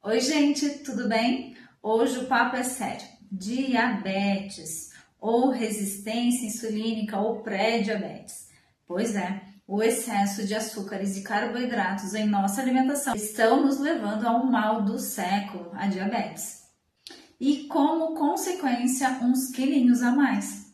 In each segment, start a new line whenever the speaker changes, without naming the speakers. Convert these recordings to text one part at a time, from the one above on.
Oi, gente, tudo bem? Hoje o papo é sério. Diabetes ou resistência insulínica ou pré-diabetes. Pois é, o excesso de açúcares e carboidratos em nossa alimentação estão nos levando ao mal do século, a diabetes. E como consequência, uns quilinhos a mais.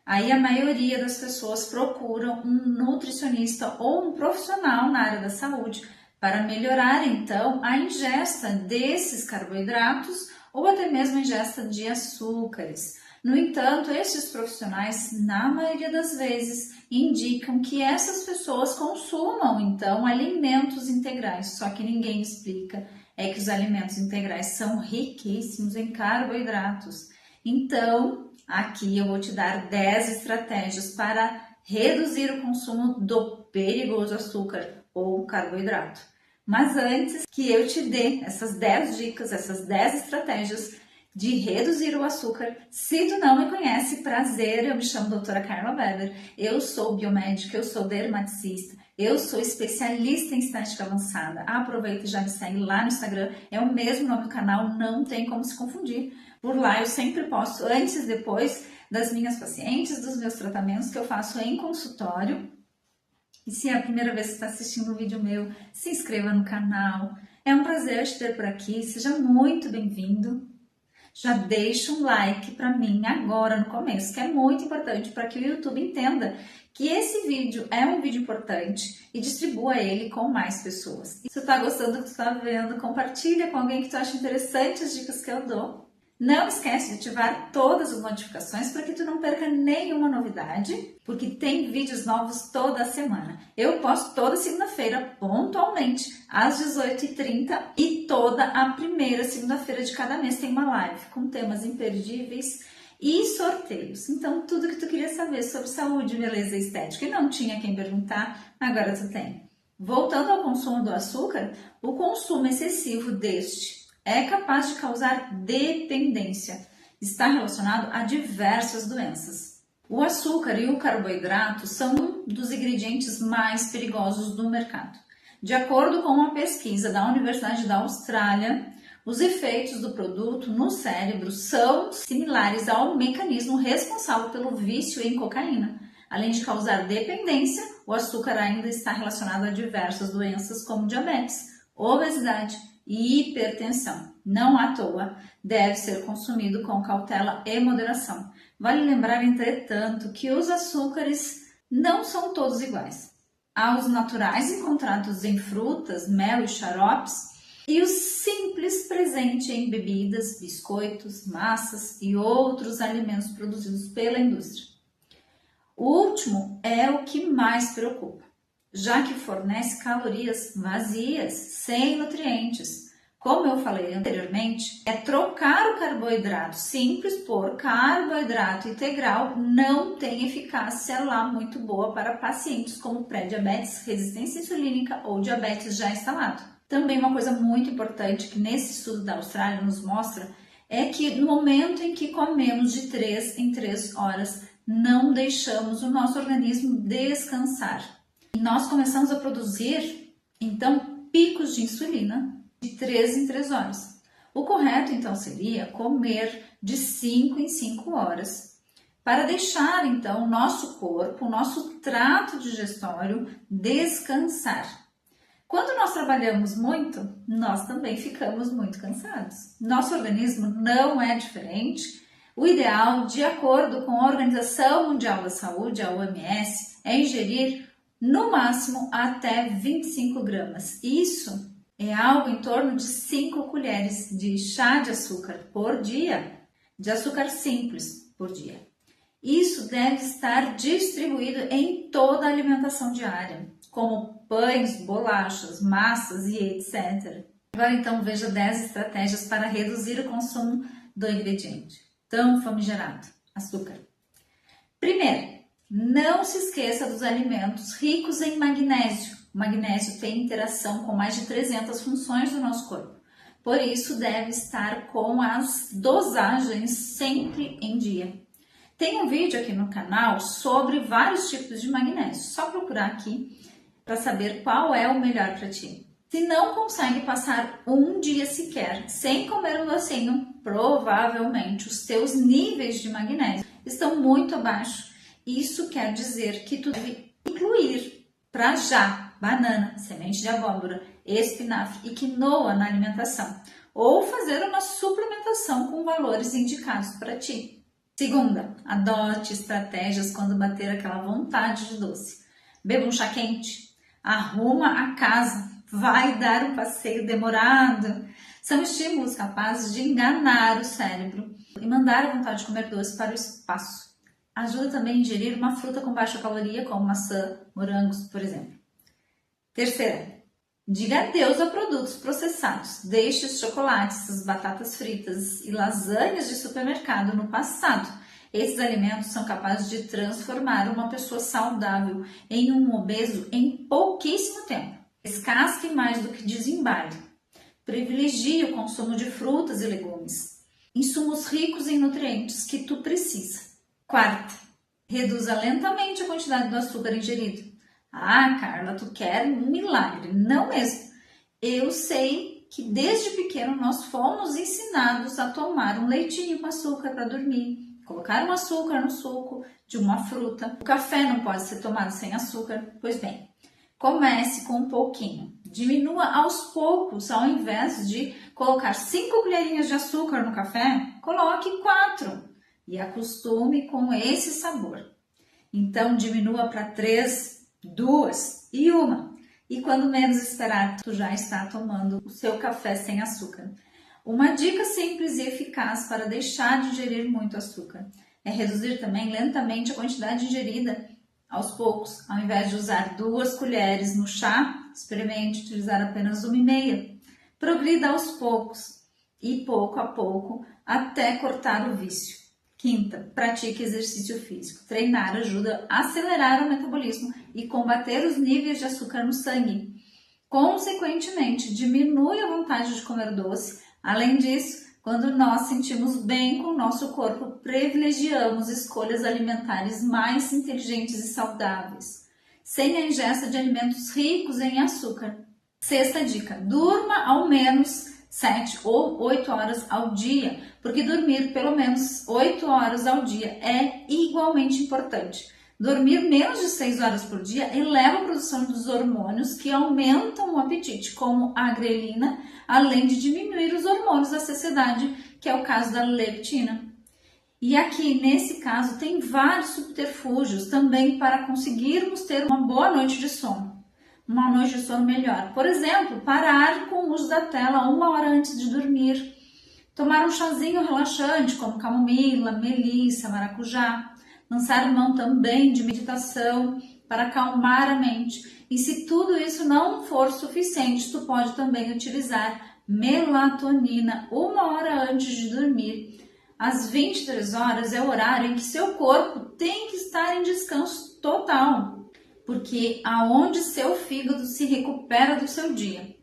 Aí a maioria das pessoas procuram um nutricionista ou um profissional na área da saúde para melhorar então a ingesta desses carboidratos ou até mesmo a ingesta de açúcares. No entanto, esses profissionais, na maioria das vezes, indicam que essas pessoas consumam então alimentos integrais, só que ninguém explica que os alimentos integrais são riquíssimos em carboidratos. Então, aqui eu vou te dar 10 estratégias para reduzir o consumo do perigoso açúcar ou carboidrato. Mas antes que eu te dê essas 10 dicas, essas 10 estratégias de reduzir o açúcar, se tu não me conhece, prazer, eu me chamo doutora Carla Weber, eu sou biomédica, eu sou dermaticista, eu sou especialista em estética avançada. Aproveita e já me segue lá no Instagram, é o mesmo nome do canal, não tem como se confundir. Por lá eu sempre posto antes e depois das minhas pacientes, dos meus tratamentos que eu faço em consultório. E se é a primeira vez que está assistindo um vídeo meu, se inscreva no canal. É um prazer te ter por aqui, seja muito bem-vindo. Já deixa um like para mim agora no começo, que é muito importante para que o YouTube entenda que esse vídeo é um vídeo importante e distribua ele com mais pessoas. E se tu está gostando do que tu está vendo, compartilha com alguém que tu acha interessante as dicas que eu dou. Não esquece de ativar todas as notificações para que tu não perca nenhuma novidade, porque tem vídeos novos toda semana. Eu posto toda segunda-feira, pontualmente, às 18h30 e toda a primeira segunda-feira de cada mês tem uma live com temas imperdíveis e sorteios. Então, tudo que tu queria saber sobre saúde, beleza e estética e não tinha quem perguntar, agora tu tem. Voltando ao consumo do açúcar, o consumo excessivo deste é capaz de causar dependência. Está relacionado a diversas doenças. O açúcar e o carboidrato são um dos ingredientes mais perigosos do mercado. De acordo com uma pesquisa da Universidade da Austrália, os efeitos do produto no cérebro são similares ao mecanismo responsável pelo vício em cocaína. Além de causar dependência, o açúcar ainda está relacionado a diversas doenças como diabetes, obesidade e hipertensão. Não à toa, deve ser consumido com cautela e moderação. Vale lembrar, entretanto, que os açúcares não são todos iguais. Há os naturais encontrados em frutas, mel e xaropes, e os simples presentes em bebidas, biscoitos, massas e outros alimentos produzidos pela indústria. O último é o que mais preocupa, já que fornece calorias vazias, sem nutrientes. Como eu falei anteriormente, trocar o carboidrato simples por carboidrato integral não tem eficácia lá muito boa para pacientes como pré-diabetes, resistência insulínica ou diabetes já instalado. Também uma coisa muito importante que nesse estudo da Austrália nos mostra é que no momento em que comemos de 3 em 3 horas, não deixamos o nosso organismo descansar. E nós começamos a produzir, então, picos de insulina de 3 em 3 horas. O correto, então, seria comer de 5 em 5 horas, para deixar, então, o nosso corpo, o nosso trato digestório descansar. Quando nós trabalhamos muito, nós também ficamos muito cansados. Nosso organismo não é diferente. O ideal, de acordo com a Organização Mundial da Saúde, a OMS, é ingerir no máximo até 25 gramas. Isso é algo em torno de 5 colheres de chá de açúcar por dia, de açúcar simples por dia. Isso deve estar distribuído em toda a alimentação diária, como pães, bolachas, massas e etc. Agora então veja 10 estratégias para reduzir o consumo do ingrediente tão famigerado, açúcar. Primeiro, não se esqueça dos alimentos ricos em magnésio. O magnésio tem interação com mais de 300 funções do nosso corpo. Por isso, deve estar com as dosagens sempre em dia. Tem um vídeo aqui no canal sobre vários tipos de magnésio. Só procurar aqui para saber qual é o melhor para ti. Se não consegue passar um dia sequer sem comer um docinho, provavelmente os teus níveis de magnésio estão muito abaixo. Isso quer dizer que tu deve incluir para já banana, semente de abóbora, espinafre e quinoa na alimentação, ou fazer uma suplementação com valores indicados para ti. Segunda, adote estratégias quando bater aquela vontade de doce. Beba um chá quente, arruma a casa, vai dar um passeio demorado. São estímulos capazes de enganar o cérebro e mandar a vontade de comer doce para o espaço. Ajuda também a ingerir uma fruta com baixa caloria, como maçã, morangos, por exemplo. Terceira, diga adeus a produtos processados. Deixe os chocolates, as batatas fritas e lasanhas de supermercado no passado. Esses alimentos são capazes de transformar uma pessoa saudável em um obeso em pouquíssimo tempo. Descasque mais do que desembale. Privilegie o consumo de frutas e legumes, insumos ricos em nutrientes que tu precisa. Quarta, reduza lentamente a quantidade do açúcar ingerido. Ah, Carla, tu quer um milagre? Não mesmo. Eu sei que desde pequeno nós fomos ensinados a tomar um leitinho com açúcar para dormir, colocar um açúcar no suco de uma fruta. O café não pode ser tomado sem açúcar. Pois bem, comece com um pouquinho. Diminua aos poucos, ao invés de colocar 5 colherinhas de açúcar no café, coloque 4 e acostume com esse sabor. Então diminua para 3, 2 e 1. E quando menos esperar, tu já está tomando o seu café sem açúcar. Uma dica simples e eficaz para deixar de ingerir muito açúcar é reduzir também lentamente a quantidade ingerida aos poucos. Ao invés de usar 2 colheres no chá, experimente utilizar apenas 1,5. Progrida aos poucos e pouco a pouco até cortar o vício. Quinta, pratique exercício físico. Treinar ajuda a acelerar o metabolismo e combater os níveis de açúcar no sangue. Consequentemente, diminui a vontade de comer doce. Além disso, quando nós sentimos bem com o nosso corpo, privilegiamos escolhas alimentares mais inteligentes e saudáveis, sem a ingesta de alimentos ricos em açúcar. Sexta dica, durma ao menos 7 ou 8 horas ao dia, porque dormir pelo menos 8 horas ao dia é igualmente importante. Dormir menos de 6 horas por dia eleva a produção dos hormônios que aumentam o apetite, como a grelina, além de diminuir os hormônios da saciedade, que é o caso da leptina. E aqui, nesse caso, tem vários subterfúgios também para conseguirmos ter uma boa noite de sono. Uma noite de sono melhor. Por exemplo, parar com o uso da tela 1 hora antes de dormir. Tomar um chazinho relaxante, como camomila, melissa, maracujá. Lançar mão também de meditação para acalmar a mente. E se tudo isso não for suficiente, tu pode também utilizar melatonina 1 hora antes de dormir. Às 23 horas é o horário em que seu corpo tem que estar em descanso total, porque aonde seu fígado se recupera do seu dia.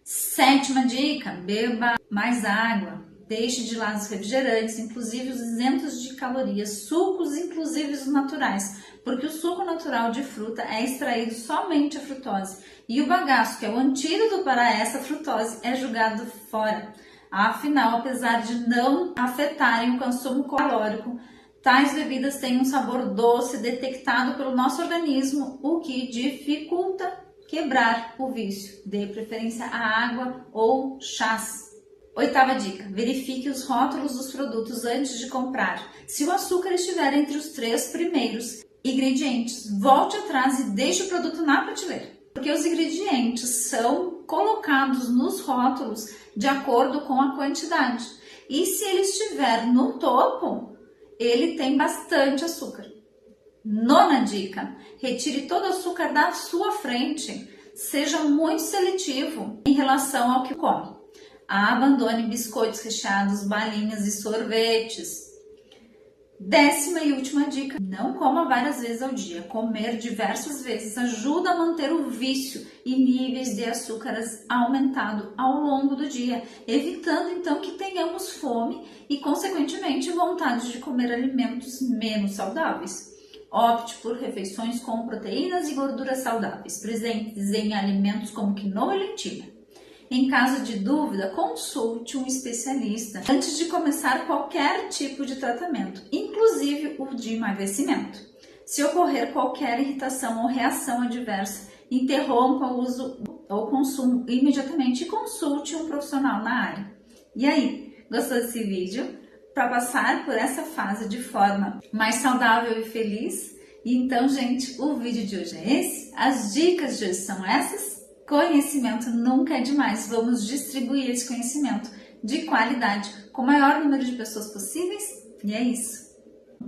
Sétima dica, beba mais água. Deixe de lado os refrigerantes, inclusive os isentos de calorias, sucos, inclusive os naturais, porque o suco natural de fruta é extraído somente a frutose e o bagaço, que é o antídoto para essa frutose, é jogado fora. Afinal, apesar de não afetarem o consumo calórico, tais bebidas têm um sabor doce detectado pelo nosso organismo, o que dificulta quebrar o vício. Dê preferência à água ou chás. Oitava dica, verifique os rótulos dos produtos antes de comprar. Se o açúcar estiver entre os 3 primeiros ingredientes, volte atrás e deixe o produto na prateleira, porque os ingredientes são colocados nos rótulos de acordo com a quantidade. E se ele estiver no topo, ele tem bastante açúcar. Nona dica, retire todo o açúcar da sua frente. Seja muito seletivo em relação ao que come. Abandone biscoitos recheados, balinhas e sorvetes. 10ª e última dica, não coma várias vezes ao dia. Comer diversas vezes ajuda a manter o vício e níveis de açúcares aumentado ao longo do dia, evitando então que tenhamos fome e, consequentemente, vontade de comer alimentos menos saudáveis. Opte por refeições com proteínas e gorduras saudáveis, presentes em alimentos como quinoa e lentilha. Em caso de dúvida, consulte um especialista antes de começar qualquer tipo de tratamento, inclusive o de emagrecimento. Se ocorrer qualquer irritação ou reação adversa, interrompa o uso ou consumo imediatamente e consulte um profissional na área. E aí, gostou desse vídeo? Para passar por essa fase de forma mais saudável e feliz? Então, gente, o vídeo de hoje é esse. As dicas de hoje são essas. Conhecimento nunca é demais. Vamos distribuir esse conhecimento de qualidade com o maior número de pessoas possíveis. E é isso.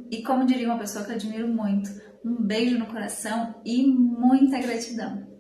E como diria uma pessoa que eu admiro muito, um beijo no coração e muita gratidão.